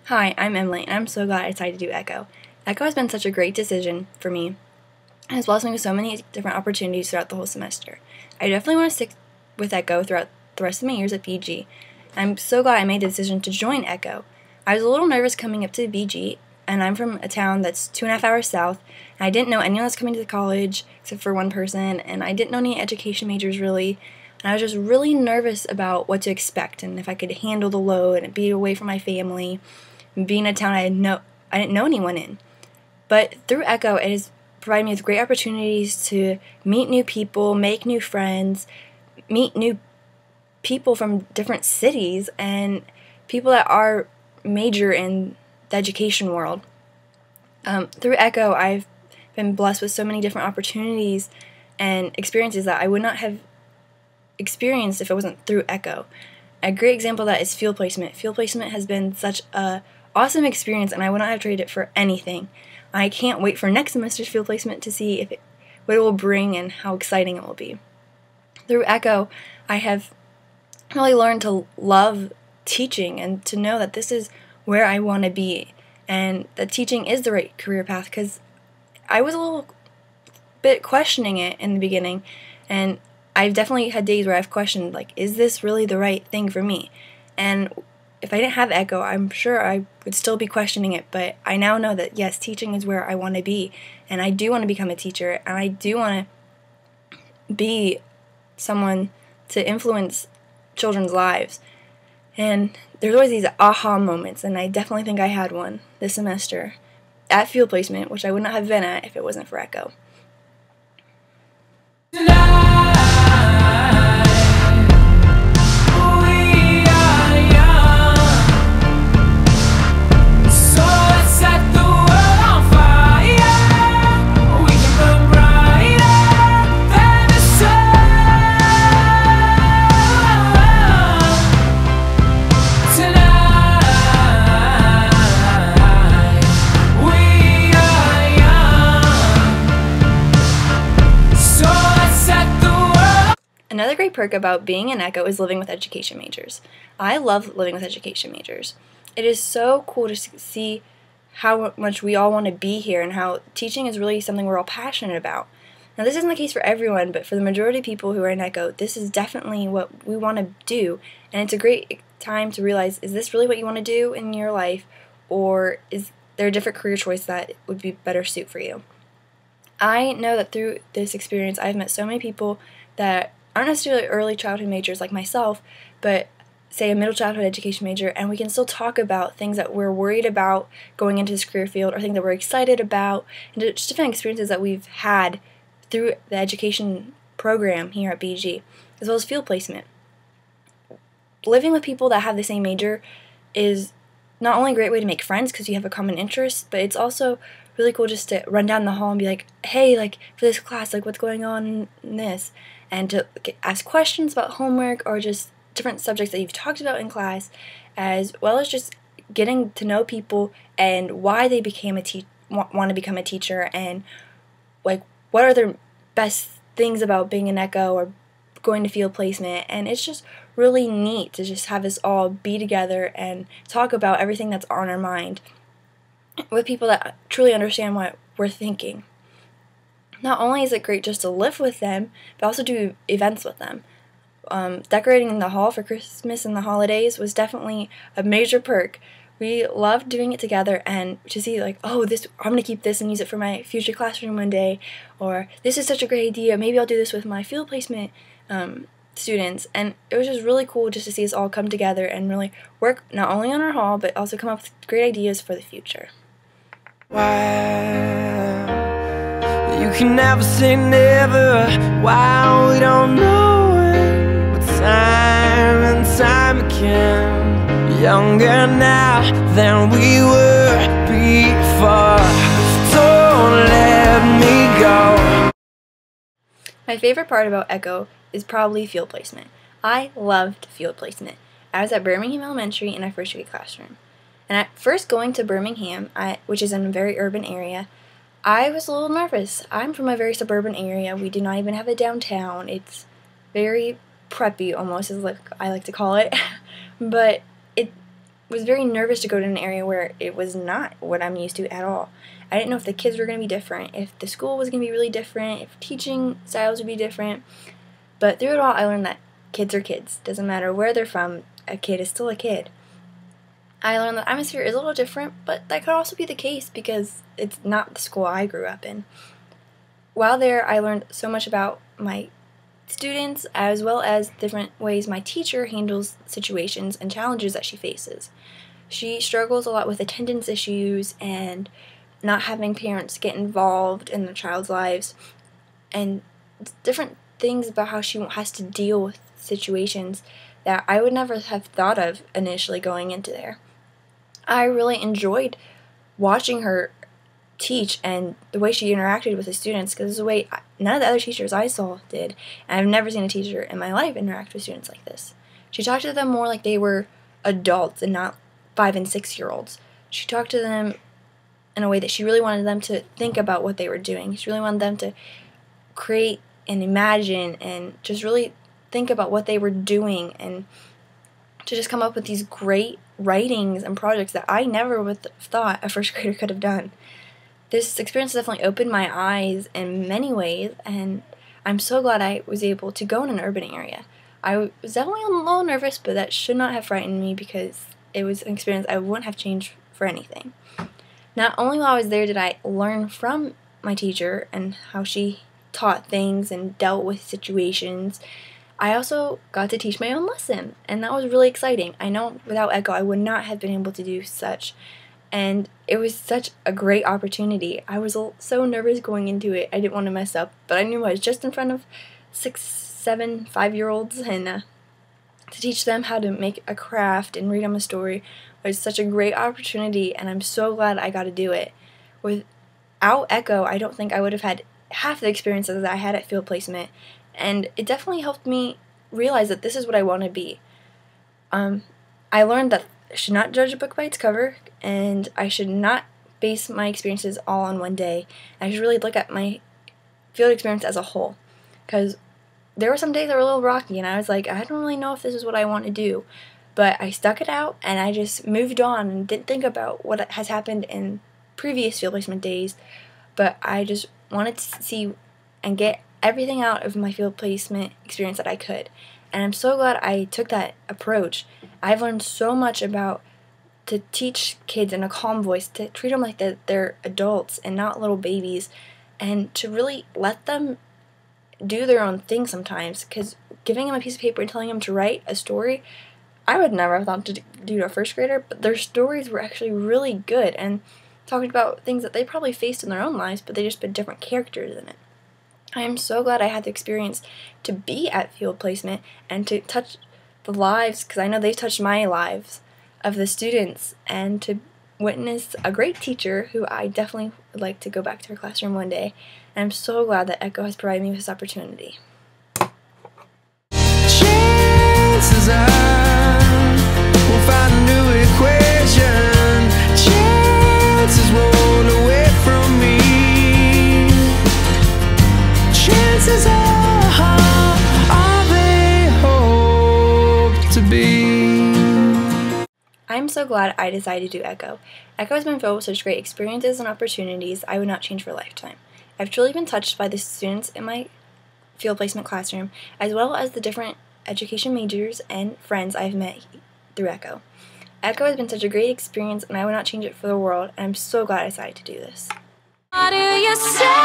Hi, I'm Emily, and I'm so glad I decided to do ECCO. ECCO has been such a great decision for me, and has blessed me with so many different opportunities throughout the whole semester. I definitely want to stick with ECCO throughout the rest of my years at BG. I'm so glad I made the decision to join ECCO. I was a little nervous coming up to BG, and I'm from a town that's 2.5 hours south, and I didn't know anyone that's coming to the college except for one person, and I didn't know any education majors really. And I was just really nervous about what to expect and if I could handle the load and be away from my family and be in a town I didn't know anyone in. But through ECCO, it has provided me with great opportunities to meet new people, make new friends, meet new people from different cities, and people that are major in the education world. Through ECCO, I've been blessed with so many different opportunities and experiences that I would not have experienced if it wasn't through ECCO. A great example of that is field placement. Field placement has been such a awesome experience, and I would not have traded it for anything. I can't wait for next semester's field placement to see what it will bring and how exciting it will be. Through ECCO, I have really learned to love teaching and to know that this is where I want to be, and that teaching is the right career path, because I was a little bit questioning it in the beginning, and I've definitely had days where I've questioned, like, is this really the right thing for me? And if I didn't have ECCO, I'm sure I would still be questioning it, but I now know that, yes, teaching is where I want to be, and I do want to become a teacher, and I do want to be someone to influence children's lives. And there's always these aha moments, and I definitely think I had one this semester at field placement, which I would not have been at if it wasn't for ECCO. Another great perk about being an ECCO is living with education majors. I love living with education majors. It is so cool to see how much we all want to be here and how teaching is really something we're all passionate about. Now, this isn't the case for everyone, but for the majority of people who are in ECCO, this is definitely what we want to do, and it's a great time to realize, is this really what you want to do in your life, or is there a different career choice that would be better suit for you? I know that through this experience, I've met so many people that aren't necessarily early childhood majors like myself, but say a middle childhood education major, and we can still talk about things that we're worried about going into this career field or things that we're excited about, and just different experiences that we've had through the education program here at BG, as well as field placement. Living with people that have the same major is not only a great way to make friends because you have a common interest, but it's also really cool just to run down the hall and be like, hey, like, for this class, like, what's going on in this? And to ask questions about homework or just different subjects that you've talked about in class, as well as just getting to know people and why they want to become a teacher, and like what are their best things about being an ECCO or going to field placement. And it's just really neat to just have us all be together and talk about everything that's on our mind with people that truly understand what we're thinking. Not only is it great just to live with them, but also do events with them. Decorating the hall for Christmas and the holidays was definitely a major perk. We loved doing it together, and to see like, oh, this, I'm going to keep this and use it for my future classroom one day, or this is such a great idea, maybe I'll do this with my field placement students. And it was just really cool just to see us all come together and really work not only on our hall, but also come up with great ideas for the future. Why you can never say never, why we don't know it, but time and time again, younger now than we were before, don't let me go. My favorite part about ECCO is probably field placement. I loved field placement. I was at Birmingham Elementary in our first grade classroom. And at first going to Birmingham, which is in a very urban area, I was a little nervous. I'm from a very suburban area. We do not even have a downtown. It's very preppy almost, is like I like to call it. But was very nervous to go to an area where it was not what I'm used to at all. I didn't know if the kids were going to be different, if the school was going to be really different, if teaching styles would be different. But through it all, I learned that kids are kids. Doesn't matter where they're from, a kid is still a kid. I learned that atmosphere is a little different, but that could also be the case because it's not the school I grew up in. While there, I learned so much about my students as well as different ways my teacher handles situations and challenges that she faces. She struggles a lot with attendance issues and not having parents get involved in their child's lives, and different things about how she has to deal with situations that I would never have thought of initially going into there. I really enjoyed watching her teach and the way she interacted with the students, because it's a way none of the other teachers I saw did, and I've never seen a teacher in my life interact with students like this. She talked to them more like they were adults and not 5- and 6-year-olds. She talked to them in a way that she really wanted them to think about what they were doing. She really wanted them to create and imagine and just really think about what they were doing, and to just come up with these great writings and projects that I never would have thought a first grader could have done. This experience definitely opened my eyes in many ways, and I'm so glad I was able to go in an urban area. I was definitely a little nervous, but that should not have frightened me because it was an experience I wouldn't have changed for anything. Not only while I was there did I learn from my teacher and how she taught things and dealt with situations, I also got to teach my own lesson, and that was really exciting. I know without ECCO I would not have been able to do such, and it was such a great opportunity. I was so nervous going into it. I didn't want to mess up, but I knew I was just in front of 6, 7, 5-year-olds, and to teach them how to make a craft and read them a story was such a great opportunity, and I'm so glad I got to do it. Without ECCO, I don't think I would have had half the experiences that I had at field placement, and it definitely helped me realize that this is what I want to be. I learned that I should not judge a book by its cover, and I should not base my experiences all on one day. I should really look at my field experience as a whole, because there were some days that were a little rocky, and I was like, I don't really know if this is what I want to do, but I stuck it out, and I just moved on and didn't think about what has happened in previous field placement days, but I just wanted to see and get everything out of my field placement experience that I could. And I'm so glad I took that approach. I've learned so much about to teach kids in a calm voice, to treat them like they're adults and not little babies, and to really let them do their own thing sometimes, because giving them a piece of paper and telling them to write a story, I would never have thought to do to a first grader, but their stories were actually really good and talking about things that they probably faced in their own lives, but they just put different characters in it. I am so glad I had the experience to be at field placement and to touch the lives, because I know they've touched my lives, of the students, and to witness a great teacher who I definitely would like to go back to her classroom one day. And I'm so glad that ECCO has provided me with this opportunity. Chances are we'll find a new equation. Chances roll away from me. Chances are they hope to be. I'm so glad I decided to do ECCO. ECCO has been filled with such great experiences and opportunities I would not change for a lifetime. I've truly been touched by the students in my field placement classroom, as well as the different education majors and friends I've met through ECCO. ECCO has been such a great experience, and I would not change it for the world, and I'm so glad I decided to do this. What do you say?